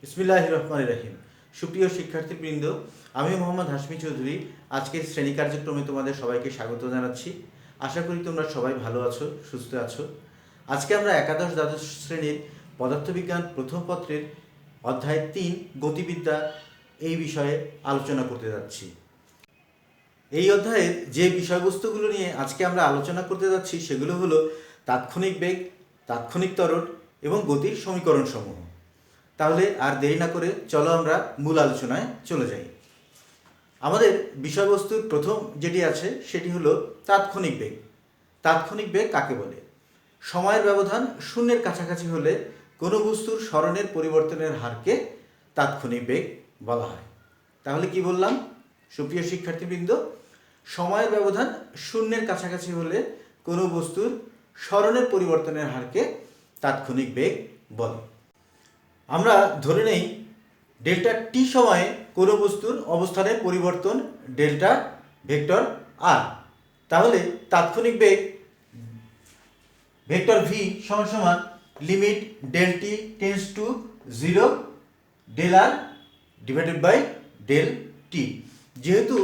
বিসমিল্লাহির রহমানির রহিম। সুপ্রিয় শিক্ষার্থীবৃন্দ, আমি মোহাম্মদ হাশমি চৌধুরী আজকের শ্রেণী কার্যক্রমে তোমাদের সবাইকে স্বাগত জানাচ্ছি। আশা করি তোমরা সবাই ভালো আছো, সুস্থ আছো। আজকে আমরা একাদশ দ্বাদশ শ্রেণীর পদার্থবিজ্ঞান প্রথম পত্রের অধ্যায় ৩ গতিবিদ্যা এই বিষয়ে আলোচনা করতে যাচ্ছি। এই অধ্যায়ের যে বিষয়বস্তুগুলো নিয়ে আজকে আমরা আলোচনা করতে যাচ্ছি সেগুলো হলো তাৎক্ষণিক বেগ, তাৎক্ষণিক ত্বরণ এবং গতির সমীকরণসমূহ। তাহলে আর দেরি না করে চলো আমরা মূল আলোচনায় চলে যাই। আমাদের বিষয়বস্তুর প্রথম যেটি আছে সেটি হলো তাৎক্ষণিক বেগ। তাৎক্ষণিক বেগ কাকে বলে? সময়ের ব্যবধান শূন্যের কাছাকাছি হলে কোনো বস্তুর সরণের পরিবর্তনের হারকে তাৎক্ষণিক বেগ বলা হয়। তাহলে কি বললাম সুপ্রিয় শিক্ষার্থীবৃন্দ? সময়ের ব্যবধান শূন্যের কাছাকাছি হলে কোনো বস্তুর সরণের পরিবর্তনের হারকে তাৎক্ষণিক বেগ বলে। আমরা ধরে নেই ডেল্টা টি সময়ে কোনো বস্তুর অবস্থানের পরিবর্তন ডেল্টা ভেক্টর আর। তাহলে তাৎক্ষণিক বেগ ভেক্টর ভি সমান সমান limit del T tends to 0 del R divided by del T. যেহেতু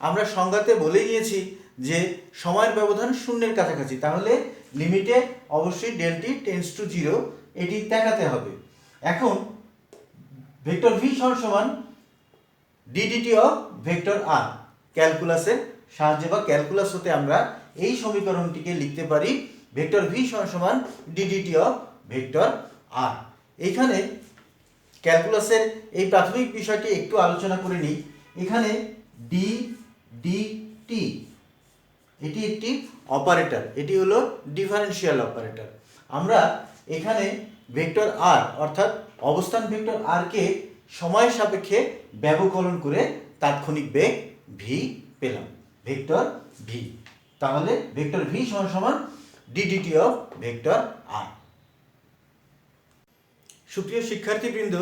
আমরা সংজ্ঞাতে বলে নিয়েছি যে সময়ের ব্যবধান শূন্যের কাছাকাছি, তাহলে লিমিটে অবশ্যই ডেল টি টেন্স টু 0 এটি দেখাতে হবে। এখন ভেক্টর ভি সমান ডিডিটি অফ ভেক্টর আর। ক্যালকুলাসের সাহায্যে বা ক্যালকুলাস হতে আমরা এই সমীকরণটিকে লিখতে পারি ভেক্টর ভি সমান ডিডিটি অফ ভেক্টর আর। এইখানে ক্যালকুলাসের এই প্রাথমিক বিষয়টি একটু আলোচনা করে নিই। এখানে ডি ডি টি এটি একটি অপারেটর, এটি হলো ডিফারেনশিয়াল অপারেটর। আমরা এখানে ভেক্টর আর অর্থাৎ অবস্থান ভেক্টর আর কে সময়ের সাপেক্ষে ব্যবকলন করে তাৎক্ষণিক বেগ ভি পেলাম, ভেক্টর ভি। তাহলে ভেক্টর ভি সমান ডিডিটি অফ ভেক্টর আর। সুপ্রিয় শিক্ষার্থীবৃন্দ,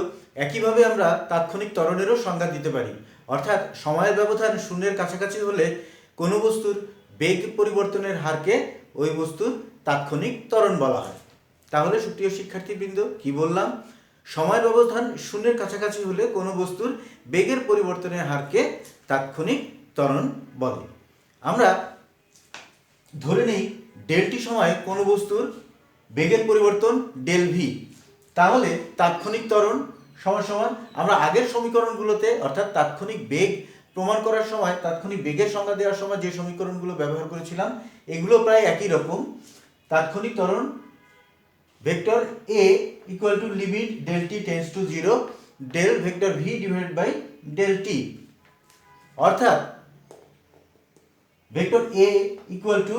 একইভাবে আমরা তাৎক্ষণিক ত্বরণেরও সংজ্ঞা দিতে পারি। অর্থাৎ সময়ের ব্যবধান শূন্যের কাছাকাছি হলে কোনো বস্তুর বেগ পরিবর্তনের হারকে ওই বস্তুর তাৎক্ষণিক ত্বরণ বলা হয়। তাহলে সুপ্রিয় শিক্ষার্থীবৃন্দ কি বললাম? সময়ের ব্যবধান শূন্যের কাছাকাছি হলে কোনো বস্তুর বেগের পরিবর্তনের হারকে তাৎক্ষণিক ত্বরণ বলে। আমরা ধরে নিই ডেল টি সময় কোনো বস্তুর বেগের পরিবর্তন ডেল ভি। তাহলে তাৎক্ষণিক ত্বরণ সমান আমরা আগের সমীকরণগুলোতে অর্থাৎ তাৎক্ষণিক বেগ প্রমাণ করার সময়, তাৎক্ষণিক বেগের সংজ্ঞা দেওয়ার সময় যে সমীকরণগুলো ব্যবহার করেছিলাম এগুলো প্রায় একই রকম। তাৎক্ষণিক ত্বরণ vector A equal to limit del T tends to 0 del vector V divided by del T, অর্থাৎ vector A equal to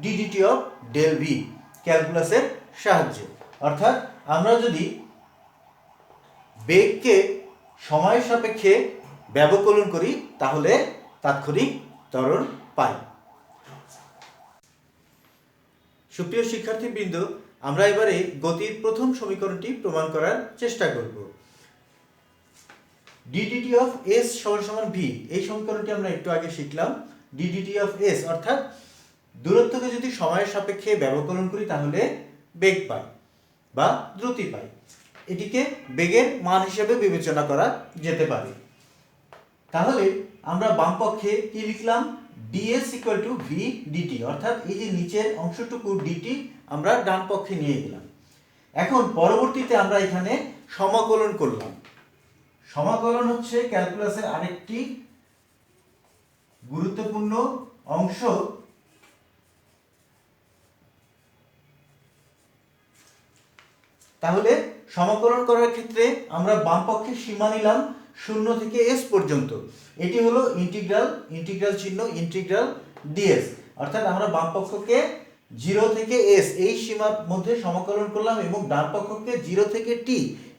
DDT of del V ক্যালকুলাসের সাহায্যে। অর্থাৎ আমরা যদি বেগকে সময়ের সাপেক্ষে ব্যবকলন করি তাহলে তাৎক্ষণিক ত্বরণ পাই। সুপ্রিয় শিক্ষার্থীবৃন্দ, আমরা এবারে গতির প্রথম সমীকরণটি প্রমাণ করার চেষ্টা করব। ডিডিটি অফ এস সমান ভি, এই সমীকরণটি আমরা একটু আগে শিখলাম। ডিডিটি অফ এস অর্থাৎ দূরত্বকে যদি সময়ের সাপেক্ষে ব্যবকলন করি তাহলে বেগ পাই বা দ্রুতি পাই। এটিকে বেগের মান হিসেবে বিবেচনা করা যেতে পারে। তাহলে আমরা বাম পক্ষে কি লিখলাম? ds equal to V DT, অর্থাৎ এই যে নিচের অংশটুকু ডিটি আমরা ডান পক্ষে নিয়ে গেলাম। এখন পরবর্তীতে আমরা এখানে সমাকলন করলাম। সমাকলন হচ্ছে ক্যালকুলাসের আরেকটি গুরুত্বপূর্ণ অংশ। তাহলে সমাকলন করার ক্ষেত্রে আমরা বাম পক্ষে সীমা নিলাম 0 থেকে s পর্যন্ত। এটি হলো ইন্টিগ্রাল, ইন্টিগ্রাল চিহ্ন ইন্টিগ্রাল ds, অর্থাৎ আমরা বাম পক্ষকে 0 থেকে s এই সীমার মধ্যে সমাকলন করলাম এবং ডান পক্ষকে 0 থেকে t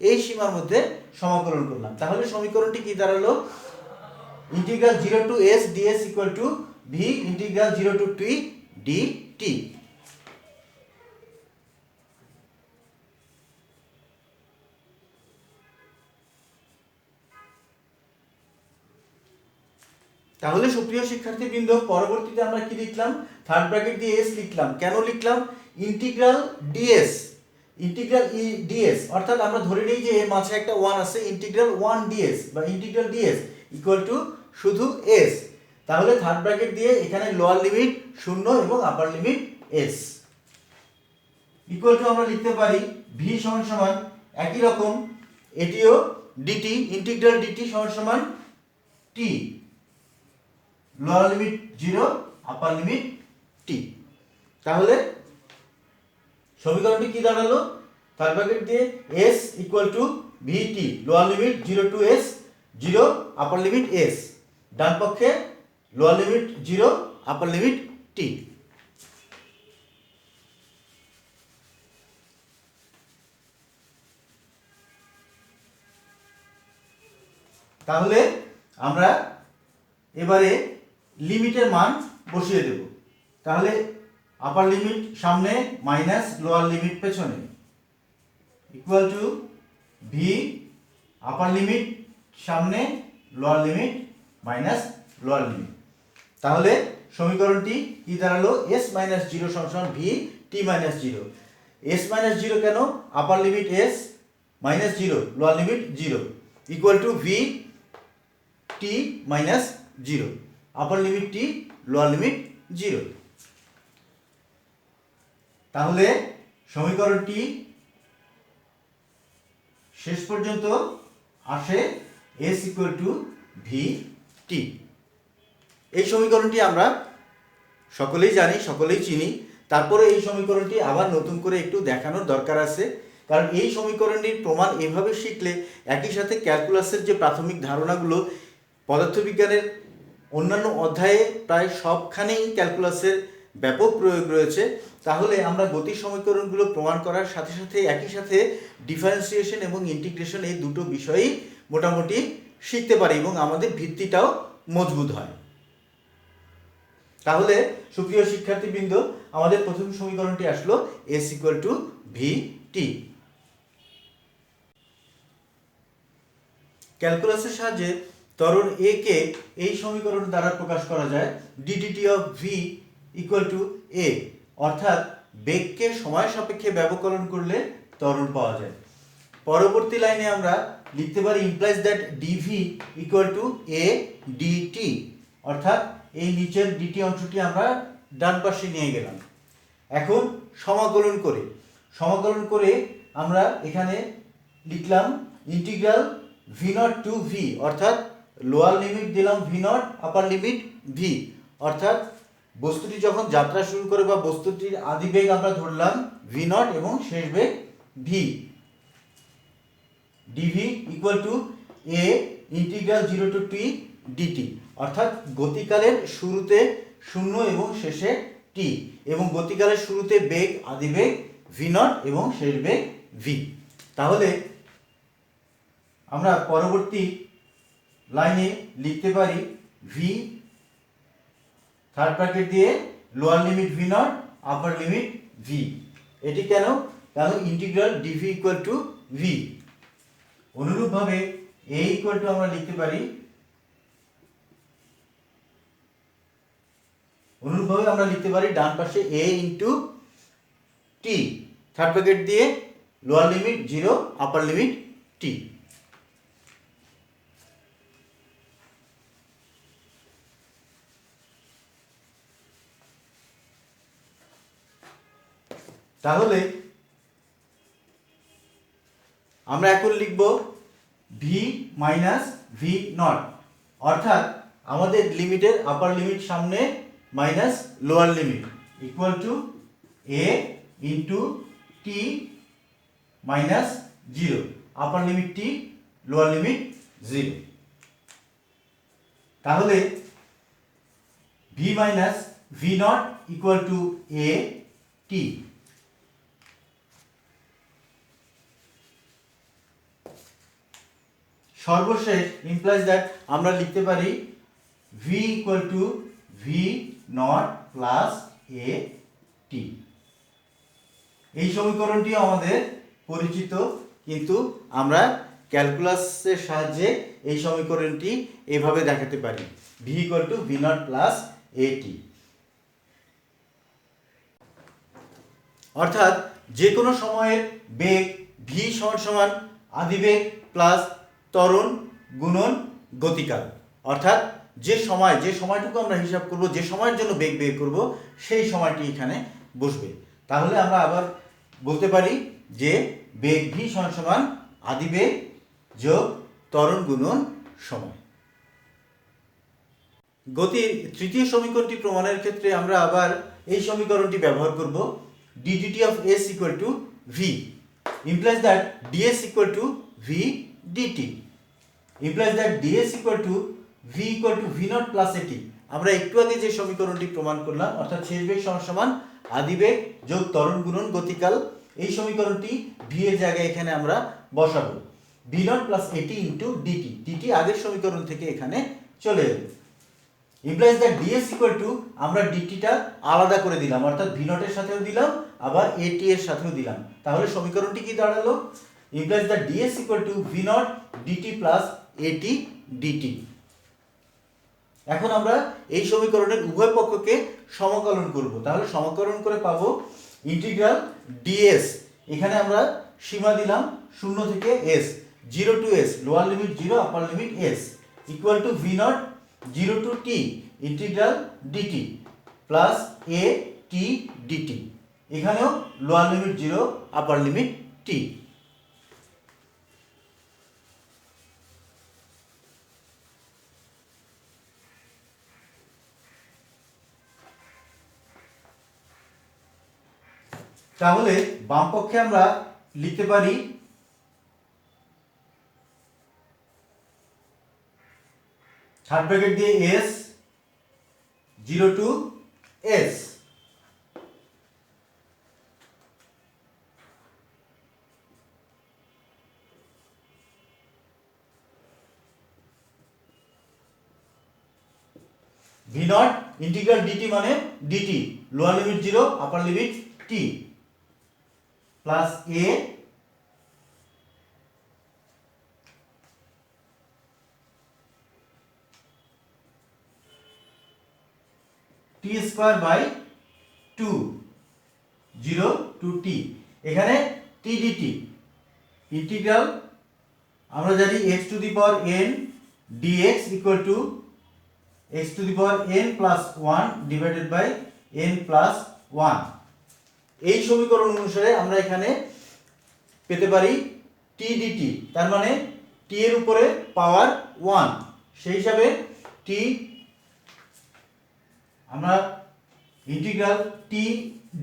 এই সীমার মধ্যে সমাকলন করলাম। তাহলে সমীকরণটি কি দাঁড়ালো? Integral 0 to s ds equal to v integral 0 to t dt। তাহলে সুপ্রিয় শিক্ষার্থীবৃন্দ, পরবর্তীতে আমরা কি লিখলাম? থার্ড ব্র্যাকেট দিয়ে s লিখলাম। কেন লিখলাম? ইন্টিগ্রাল ds ইন্টিগ্রাল ই ডিএস, অর্থাৎ আমরা ধরে নিই যে এর মাঝে একটা 1 আছে, ইন্টিগ্রাল 1 ডিএস বা ইন্টিগ্রাল ডিএস ইকুয়াল টু শুধু এস। তাহলে থার্ড ব্র্যাকেট দিয়ে এখানে লোয়ার লিমিট 0 এবং আপার লিমিট এস ইকুয়াল টু আমরা লিখতে পারি ভি সমান সমান একই রকম এটিও ডিটি, ইন্টিগ্রাল ডিটি সমান সমান t, lower limit 0 upper limit টি। তাহলে সমীকরণটি কি দাঁড়ালো? থার্ড ব্র্যাকেট দিয়ে s equal to vt, lower limit 0 to s, 0 upper limit s, ডান পক্ষে lower limit 0 upper limit t। তাহলে আমরা এবারে লিমিটের মান বসিয়ে দেব। তাহলে আপার লিমিট সামনে মাইনাস লোয়ার লিমিট পেছনে equal to v upper limit সামনে lower limit minus lower limit. তাহলে সমীকরণটি কি দাঁড়ালো? s মাইনাস 0 সমান V T minus 0। s minus 0 কেন? আপার limit s minus 0 lower limit 0 equal to v T minus 0, upper limit T lower limit 0। তাহলে সমীকরণটি শেষ পর্যন্ত আসে s ইকুয়াল টু ভি টি। এই সমীকরণটি আমরা সকলেই জানি, সকলেই চিনি। তারপরে এই সমীকরণটি আবার নতুন করে একটু দেখানোর দরকার আছে, কারণ এই সমীকরণটির প্রমাণ এভাবে শিখলে একই সাথে ক্যালকুলাসের যে প্রাথমিক ধারণাগুলো পদার্থবিজ্ঞানের অন্যান্য অধ্যায়ে প্রায় সবখানেই ক্যালকুলাসের ব্যাপক প্রয়োগ রয়েছে, তাহলে আমরা গতির সমীকরণগুলো প্রমাণ করার সাথে সাথে একই সাথে ডিফারেন্সিয়েশন এবং ইন্টিগ্রেশন এই দুটো বিষয়ই মোটামুটি শিখতে পারি এবং আমাদের ভিত্তিটাও মজবুত হয়। তাহলে সুপ্রিয় শিক্ষার্থীবৃন্দ, আমাদের প্রথম সমীকরণটি আসলো s equal to v t. ক্যালকুলাসের সাহায্যে ত্বরণ a কে এই সমীকরণ দ্বারা প্রকাশ করা যায় ddt of v equal to a, অর্থাৎ বেগকে সময় সাপেক্ষে ব্যবকলন করলে ত্বরণ পাওয়া যায়। পরবর্তী লাইনে আমরা লিখতে পারি implies that dv equal to a dt, অর্থাৎ এই নিচের dt অংশটি আমরা ডান পাশে নিয়ে গেলাম। এখন সমাকলন করে আমরা এখানে লিখলাম integral v naught to v, অর্থাৎ লোয়ার লিমিট দিলাম v naught, upper limit v, অর্থাৎ বস্তুটি যখন যাত্রা শুরু করে বা বস্তুটির আদি বেগ আমরা ধরলাম v নট এবং শেষ বেগ v, dv equal to a integral 0 to t dt, অর্থাৎ গতিকালের শুরুতে 0 এবং শেষে t, এবং গতিকালের শুরুতে বেগ আদি বেগ v নট এবং শেষ বেগ v। তাহলে আমরা পরবর্তী লাইনে লিখতে পারি v থার্ড ব্র্যাকেট দিয়ে lower limit v naught upper limit v। এটি কেন? কারণ integral dv equal to v। অনুরূপভাবে a ইকুয়াল টু আমরা লিখতে পারি ডান পাশে a into t, third bracket দিয়ে lower limit 0 upper limit t। তাহলে আমরা এখন লিখব v মাইনাস v নট, অর্থাৎ আমাদের লিমিটের আপার লিমিট সামনে minus lower limit equal to a into t minus 0, upper limit t lower limit 0। তাহলে v minus v not equal to a t। সর্বশেষ implies that আমরা লিখতে পারি v equal to v not plus a t। এই সমীকরণটি আমাদের পরিচিত, কিন্তু আমরা ক্যালকুলাসের সাহায্যে এই সমীকরণটি এভাবে দেখাতে পারি v equal to v not plus a t। অর্থাৎ যে কোনো সময়ের বেগ v সমান সমান আদিবেগ প্লাস ত্বরণ গুণন গতিকাল। অর্থাৎ যে সময়টুকু আমরা হিসাব করব, যে সময়ের জন্য বেগ বের করব, সেই সময়টি এখানে বসবে। তাহলে আমরা আবার বলতে পারি যে বেগ v সমান সমান আদিবেগ যোগ ত্বরণ গুণন সময়। গতির তৃতীয় সমীকরণটি প্রমাণের ক্ষেত্রে আমরা আবার এই সমীকরণটি ব্যবহার করব। ddt of s equal to v implies that ds equal to v dt implies that ds equal to v naught plus at। আমরা একটু আগে যে সমীকরণটি প্রমাণ করলাম, অর্থাৎ শেষ বেগ সমান সমান আদিবেগ যোগ ত্বরণ গুণন গতিকাল, এই সমীকরণটি v এর জায়গায় এখানে আমরা বসাবো। v naught plus at into dt, dt আগের সমীকরণ থেকে এখানে চলে এলো। implies that ds equal to আমরা dt টা আলাদা করে দিলাম, অর্থাৎ v naught এর সাথেও দিলাম আবার at এর সাথেও দিলাম। তাহলে সমীকরণটি কি দাঁড়ালো? implies that ds equal to v naught dt plus at dt। এখন আমরা এই সমীকরণের উভয় পক্ষকে সমাকলন করব। তাহলে সমাকলন করে পাবো ইন্টিগ্রাল ds, এখানে আমরা সীমা দিলাম 0 থেকে s, 0 to s, lower limit 0 upper limit s, equal to v naught 0 to t integral dt plus a t dt, এখানেও lower limit 0 upper limit t। তাহলে বাম পক্ষে আমরা লিখতে পারি থার্ড ব্র্যাকেট দিয়ে s 0 to s, v naught integral dt মানে dt, lower limit 0 upper limit t, plus a t square by 2 0 to t, এখানে t dt ইন্টিগ্রাল আমরা জানি x to the power n dx equal to x to the power n plus 1 divided by n plus 1। এই সমীকরণ অনুসারে আমরা এখানে পেতে পারি t dt, তার মানে t এর উপরে পাওয়ার 1, সেই হিসাবে t আমরা integral t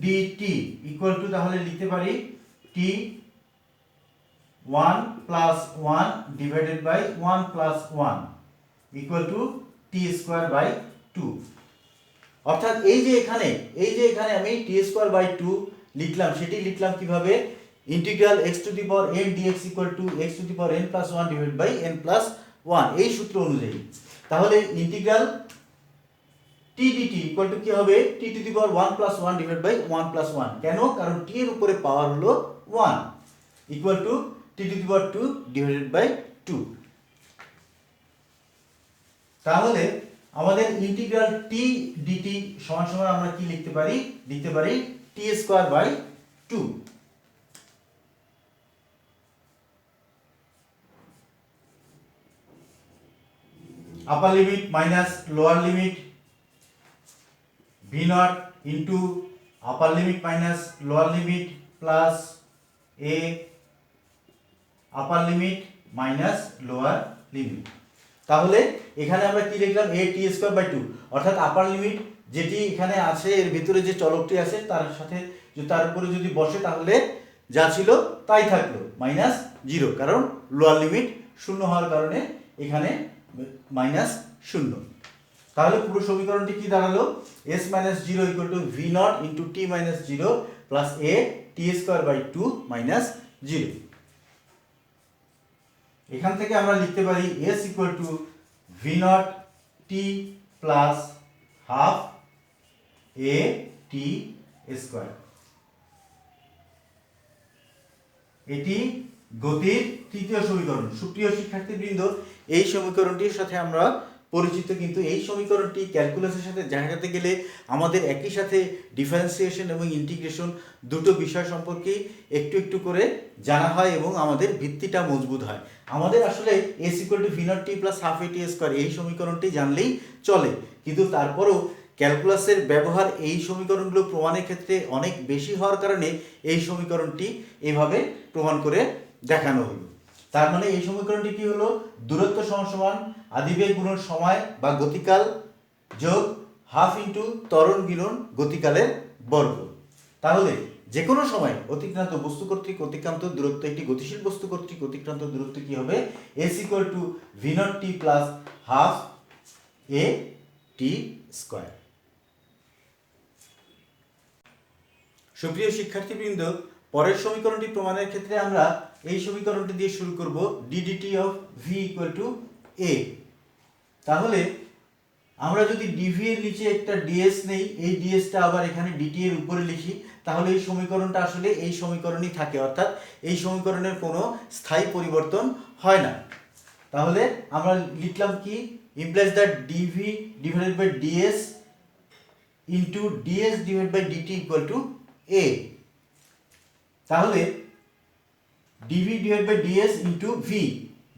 dt equal to তাহলে লিখতে পারি t 1 plus 1 divided by 1 plus 1 equal to t square by 2। অর্থাৎ এই যে এখানে আমি t স্কয়ার বাই 2 লিখলাম, সেটি লিখলাম কিভাবে? Integral x to the power n dx equal to x to the power n plus 1 divided by n plus 1, এই সূত্র অনুযায়ী। তাহলে integral t dt equal to কি হবে? t to the power 1 plus 1 divided by 1 plus 1, কেন? কারণ t এর উপরে পাওয়ার হলো 1, equal to t to the power 2 divided by 2। তাহলে আমাদের ইন্টিগ্রাল t dt সমান সমান আমরা কি লিখতে পারি? লিখতে পারি t square by 2। Upper limit minus lower limit v naught into upper limit minus lower limit plus a upper limit minus lower limit. তাহলে এখানে আমরা কি লিখলাম? a t স্কয়ার বাই 2, অর্থাৎ আপার লিমিট যেটি এখানে আছে এর ভিতরে যে চলকটি আছে তার সাথে তার উপরে যদি বসে তাহলে যা ছিল তাই থাকলো, মাইনাস 0, কারণ লোয়ার লিমিট 0 হওয়ার কারণে এখানে মাইনাস 0। তাহলে পুরো সমীকরণটি কি দাঁড়ালো? s minus 0 equal to v naught into t minus 0 plus a t square by 2 minus 0। এখান থেকে আমরা লিখতে পারি s equal to v naught t plus half a t square. এটি গতির তৃতীয় সমীকরণ। সুপ্রিয় শিক্ষার্থীবৃন্দ, এই সমীকরণটির সাথে আমরা পরিচিত, কিন্তু এই সমীকরণটি ক্যালকুলাসের সাথে দেখাতে গেলে আমাদের একই সাথে ডিফারেন্সিয়েশন এবং ইন্টিগ্রেশন দুটো বিষয় সম্পর্কে একটু একটু করে জানা হয় এবং আমাদের ভিত্তিটা মজবুত হয়। আমাদের আসলে S equal to V naught T plus half A T square এই সমীকরণটি জানলেই চলে, কিন্তু তারপরেও ক্যালকুলাসের ব্যবহার এই সমীকরণগুলো প্রমাণের ক্ষেত্রে অনেক বেশি হওয়ার কারণে এই সমীকরণটি এভাবে প্রমাণ করে দেখানো হলো। তার মানে এই সমীকরণটি কি হলো, দূরত্ব সমান আদিবেগ গুণন সময় বা গতিকাল যোগ হাফ ইন্টু ত্বরণ গুণন গতিকালের বর্গ। তাহলে যে কোনো সময় অতিক্রান্ত বস্তু কর্তৃক অতিক্রান্ত দূরত্ব, একটি গতিশীল বস্তু কর্তৃক অতিক্রান্ত দূরত্ব কি হবে, S equal to V naught T plus half A T square. সুপ্রিয় শিক্ষার্থীবৃন্দ, পরের সমীকরণটি প্রমাণের ক্ষেত্রে আমরা এই সমীকরণটি দিয়ে শুরু করব, d dt of v equal to a. তাহলে আমরা যদি ডিভি এর নিচে একটা ডিএস নেই, এই ডিএসটা আবার এখানে ডিটি এর উপরে লিখি, তাহলে এই সমীকরণটা আসলে এই সমীকরণই থাকে, অর্থাৎ এই সমীকরণের কোনো স্থায়ী পরিবর্তন হয় না। তাহলে আমরা লিখলাম কি, implies that dv divided by ds into ds divided by dt equal to a. তাহলে dv divide by ds into v,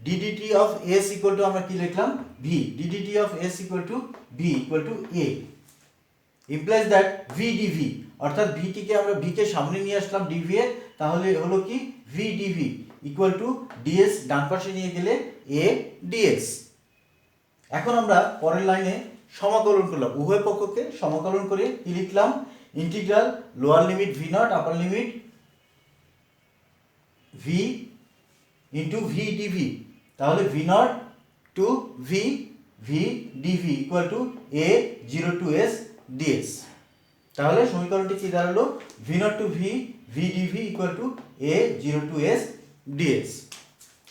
d dt of s equal to আমরা কি লিখলাম, v, d dt of s equal to v equal to a, implies that v dv, অর্থাৎ ভিটিকে আমরা V K সামনে নিয়ে আসলাম DV এর, তাহলে হলো কি v dv equal to ds ডান পাশে নিয়ে গেলে এ ডিএস। এখন আমরা পরের লাইনে সমাকলন করলাম, উভয় পক্ষকে সমাকলন করে কি লিখলাম, integral lower limit v naught upper limit v into v dv, তাহলে v naught to v v dv equal to a zero to s ds. তাহলে সমীকরণটি কি দাঁড়ালো, v naught to v v dv equal to a zero to s ds.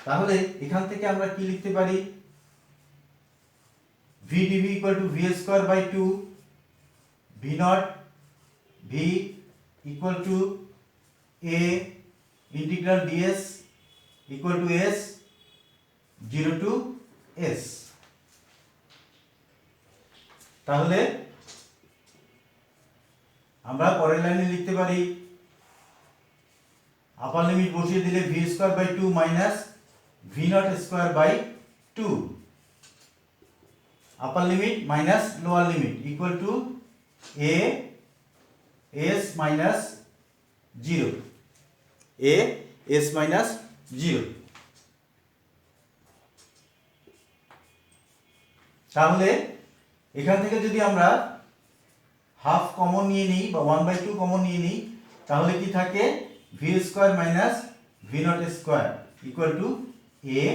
তাহলে এখান থেকে আমরা কি লিখতে পারি, v dv equal to v square by two, V naught v equal to a integral DS equal to S zero to S. তাহলে আমরা পরের লাইনে লিখতে পারি, আপার লিমিট বসিয়ে দিলে V square by two minus V naught square by two, upper limit minus lower limit equal to A S minus zero, A S minus zero. তাহলে এখান থেকে যদি আমরা হাফ কমন নিয়ে নিই বা 1/2 কমন নিয়ে নিই, তাহলে কি থাকে, V square minus V naught square equal to A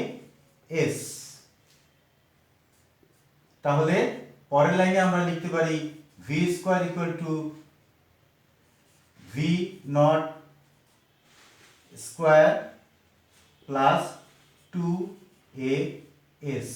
S. তাহলে পরের লাইনে আমরা লিখতে পারি V square equal to V naught square plus two A S.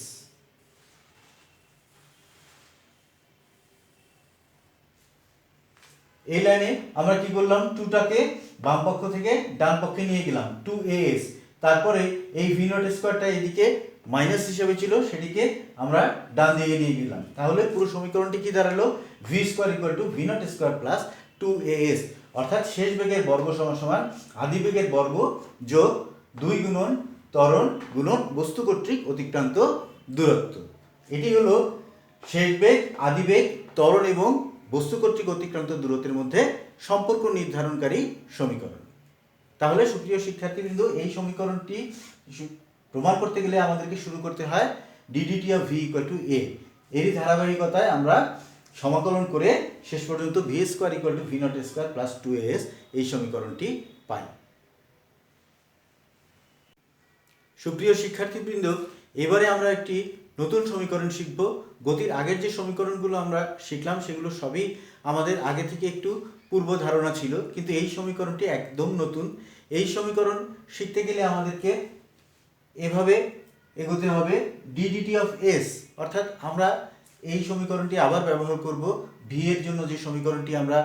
এই লাইনে আমরা কি করলাম, টুটাকে বাম পক্ষ থেকে ডান পক্ষে নিয়ে গেলাম, টু এ এস, তারপরে এই ভি নট স্কোয়ারটা এদিকে মাইনাস হিসেবে ছিল, সেটিকে আমরা ডান দিকে নিয়ে গেলাম। তাহলে পুরো সমীকরণটি কি দাঁড়ালো, V square equal to V naught square plus two A S, অর্থাৎ শেষ বেগের বর্গ সমান সমান আদি বেগের বর্গ যোগ 2 গুণন ত্বরণ গুণন বস্তু কর্তৃক অতিক্রান্ত দূরত্ব। এটি হলো শেষ বেগ, আদি বেগ, ত্বরণ এবং বস্তু কর্তৃক অতিক্রান্ত দূরত্বের মধ্যে সম্পর্ক নির্ধারণকারী সমীকরণ। তাহলে সুপ্রিয় শিক্ষার্থীবৃন্দ, এই সমীকরণটি প্রমাণ করতে গেলে আমাদেরকে শুরু করতে হয় d dt of v equal to a. এরই ধারাবাহিকতায় আমরা সমাকলন করে শেষ পর্যন্ত v square equal to V naught square plus two s এই সমীকরণটি পাই। সুপ্রিয় শিক্ষার্থীবৃন্দ, এবারে আমরা একটি নতুন সমীকরণ শিখব। গতির আগের যে সমীকরণগুলো আমরা শিখলাম সেগুলো সবই আমাদের আগে থেকে একটু পূর্ব ধারণা ছিল, কিন্তু এই সমীকরণটি একদম নতুন। এই সমীকরণ শিখতে গেলে আমাদেরকে এভাবে এগোতে হবে, ডিডিটি অফ এস, অর্থাৎ আমরা এই সমীকরণটি আবার ব্যবহার করব ভি এর জন্য যে সমীকরণটি আমরা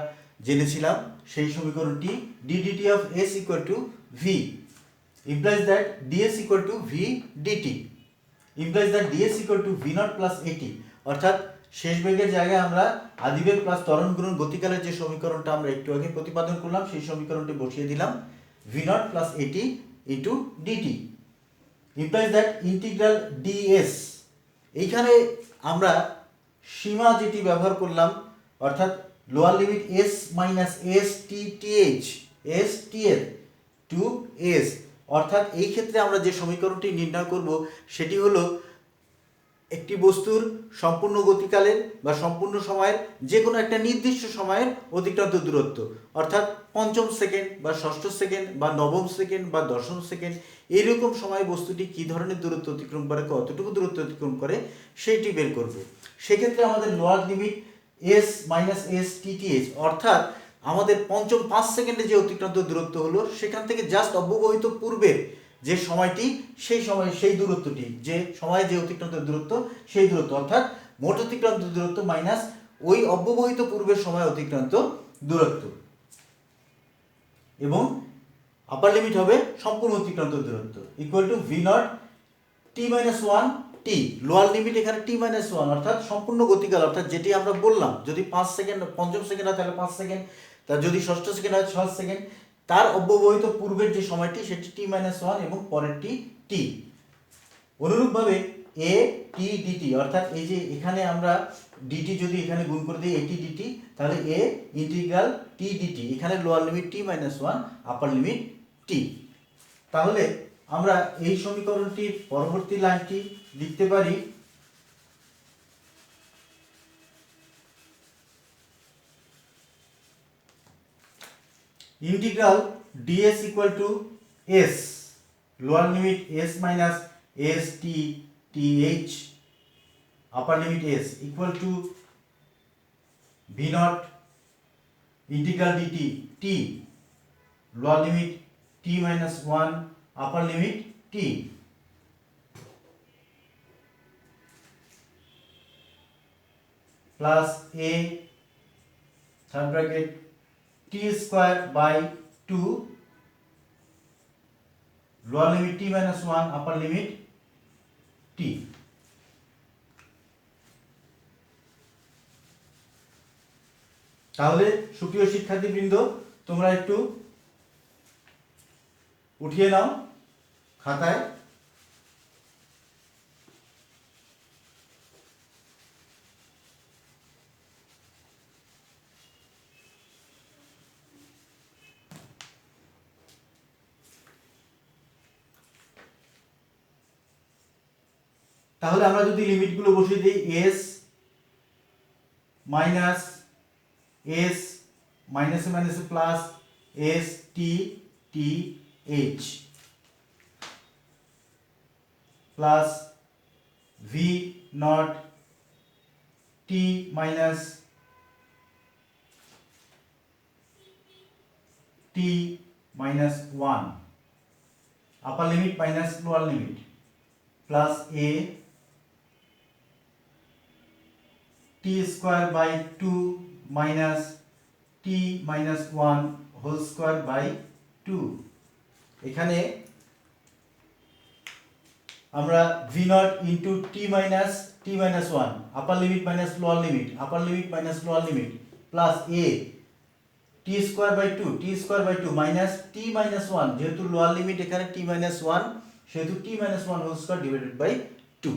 জেনেছিলাম, সেই সমীকরণটি DDT of s equal to V implies that ds equal to v dt, implies that DS equal to V naught plus এটি, অর্থাৎ শেষ বেগের জায়গায় আমরা আদিবেগ প্লাস ত্বরণ গুণন গতিকালের যে সমীকরণটা আমরা একটু আগে প্রতিপাদন করলাম সেই সমীকরণটি বসিয়ে দিলাম, V not plus A T into DT implies that integral DS, এইখানে আমরা সীমা যেটি ব্যবহার করলাম অর্থাৎ lower limit S minus S T TH S T এর টু এস, অর্থাৎ এই ক্ষেত্রে আমরা যে সমীকরণটি নির্ণয় করব সেটি হলো একটি বস্তুর সম্পূর্ণ গতিকালের বা সম্পূর্ণ সময়ের যে কোনো একটা নির্দিষ্ট সময়ের অতিক্রান্ত দূরত্ব, অর্থাৎ পঞ্চম সেকেন্ড বা ষষ্ঠ সেকেন্ড বা নবম সেকেন্ড বা দশম সেকেন্ড এইরকম সময়ে বস্তুটি কী ধরনের দূরত্ব অতিক্রম করে, কতটুকু দূরত্ব অতিক্রম করে সেইটি বের করব। সেক্ষেত্রে আমাদের lower limit S minus s tth, অর্থাৎ আমাদের পঞ্চম 5 সেকেন্ডে যে অতিক্রান্ত দূরত্ব হলো সেখান থেকে জাস্ট অব্যবহিত পূর্বের যে সময়টি সেই সময় সেই দূরত্বটি যে সময়ে যে অতিক্রান্ত দূরত্ব সেই দূরত্ব, অর্থাৎ মোট অতিক্রান্ত দূরত্ব মাইনাস ওই অব্যবহিত পূর্বের সময় অতিক্রান্ত দূরত্ব, এবং আপার লিমিট হবে সম্পূর্ণ অতিক্রান্ত দূরত্ব equal to V naught T minus one T, lower limit এখানে টি মাইনাস ওয়ান অর্থাৎ সম্পূর্ণ গতিকাল, অর্থাৎ যেটি আমরা বললাম যদি 5 সেকেন্ড পঞ্চম সেকেন্ড হয় তাহলে 5 সেকেন্ড, তার যদি ষষ্ঠ সেকেন্ড হয় 6 সেকেন্ড, তার অব্যবহিত পূর্বের যে সময়টি সেটি টি মাইনাস ওয়ান এবং পরেরটি টি। অনুরূপভাবে এ টি ডিটি, অর্থাৎ এই যে এখানে আমরা ডিটি যদি এখানে গুণ করে দিই এটি ডিটি, তাহলে এ ইন্টিগ্রাল টি ডিটি, এখানে lower limit T minus one upper limit টি। তাহলে আমরা এই সমীকরণটির পরবর্তী লাইনটি লিখতে পারি integral DS equal to S lower limit S minus S T T H upper limit S equal to V not integral DT T lower limit T minus one upper limit T plus A third bracket T square by two lower limit T minus one upper limit টি। তাহলে সুপ্রিয় শিক্ষার্থীবৃন্দ তোমরা একটু উঠিয়ে নাও খাতায়, তাহলে আমরা যদি লিমিটগুলো বসিয়ে দিই এস মাইনাস এস মাইনাসে মাইনাসে plus S T T H plus V not T minus T minus one upper limit minus lower limit plus A T square by two minus T minus one whole square by two. এখানে আমরা V not into T minus one upper limit minus lower limit upper limit minus lower limit plus A T square by two minus T minus one, যেহেতু lower limit এখানে T minus one সেহেতু t minus one whole square divided by two.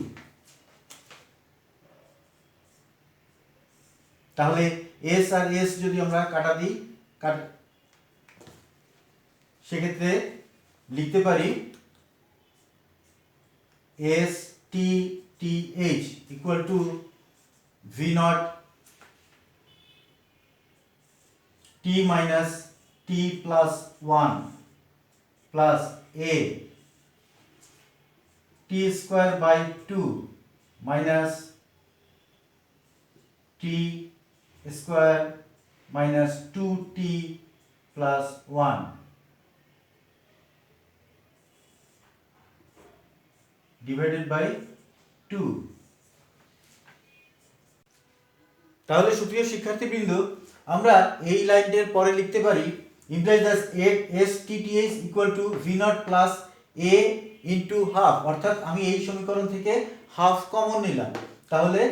তাহলে s আর s যদি আমরা কাটা দিই সেক্ষেত্রে লিখতে পারি s T T h equal to V naught T minus t plus one plus A T square by two minus t square minus two t plus one divided by two. তাহলে সুপ্রিয় শিক্ষার্থীবৃন্দ আমরা এই লাইনটির পরে লিখতে পারি implies that S TTH equal to V naught plus A into half, অর্থাৎ আমি এই সমীকরণ থেকে হাফ কমন নিলাম, তাহলে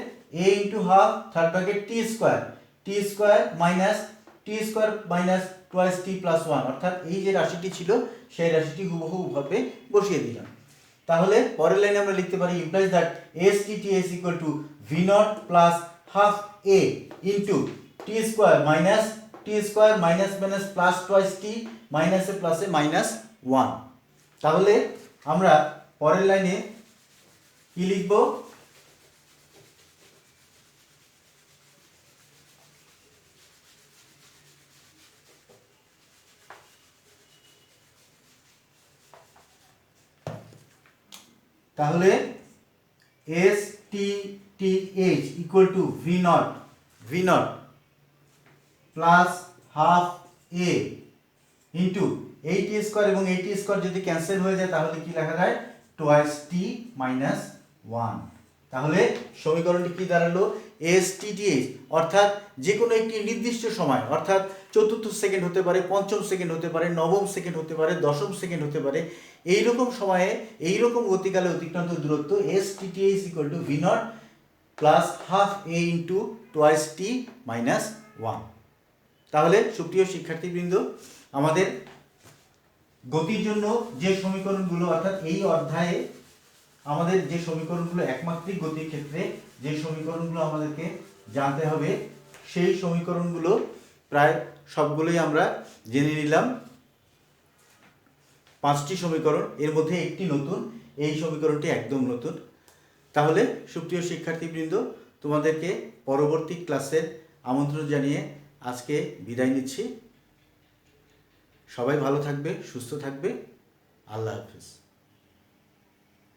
a into half third bracket T square minus twice T plus one, অর্থাৎ এই যে রাশিটি ছিল সেই রাশিটি হুবহু ভাবে বসিয়ে দিলাম। তাহলে পরের লাইনে আমরা লিখতে পারি implies that s T t is equal to V naught plus half a into t square minus plus twice t মাইনাসে প্লাসে মাইনাস ওয়ান। তাহলে আমরা পরের লাইনে কি লিখব, তাহলে S T T h equal to V naught plus half a into এই টি স্কোয়ার এবং এই টি স্কোয়ার যদি ক্যান্সেল হয়ে যায় তাহলে কি লেখা যায় টোয়াইস টি মাইনাস ওয়ান। তাহলে সমীকরণটি কি দাঁড়ালো এস টি টি এইচ, অর্থাৎ যে কোনো একটি নির্দিষ্ট সময়, অর্থাৎ চতুর্থ সেকেন্ড হতে পারে, পঞ্চম সেকেন্ড হতে পারে, নবম সেকেন্ড হতে পারে, দশম সেকেন্ড হতে পারে, এইরকম সময়ে এইরকম গতিকালে অতিক্রান্ত দূরত্ব S T T h equal to V naught plus half a into twice T minus one. তাহলে সুপ্রিয় শিক্ষার্থীবৃন্দ, আমাদের গতির জন্য যে সমীকরণগুলো, অর্থাৎ এই অধ্যায়ে আমাদের যে সমীকরণগুলো একমাত্রিক গতির ক্ষেত্রে যে সমীকরণগুলো আমাদেরকে জানতে হবে সেই সমীকরণগুলো প্রায় সবগুলোই আমরা জেনে নিলাম। 5টি সমীকরণ, এর মধ্যে একটি নতুন, এই সমীকরণটি একদম নতুন। তাহলে সুপ্রিয় শিক্ষার্থীবৃন্দ, তোমাদেরকে পরবর্তী ক্লাসের আমন্ত্রণ জানিয়ে আজকে বিদায় নিচ্ছি। সবাই ভালো থাকবে, সুস্থ থাকবে। আল্লাহ হাফেজ।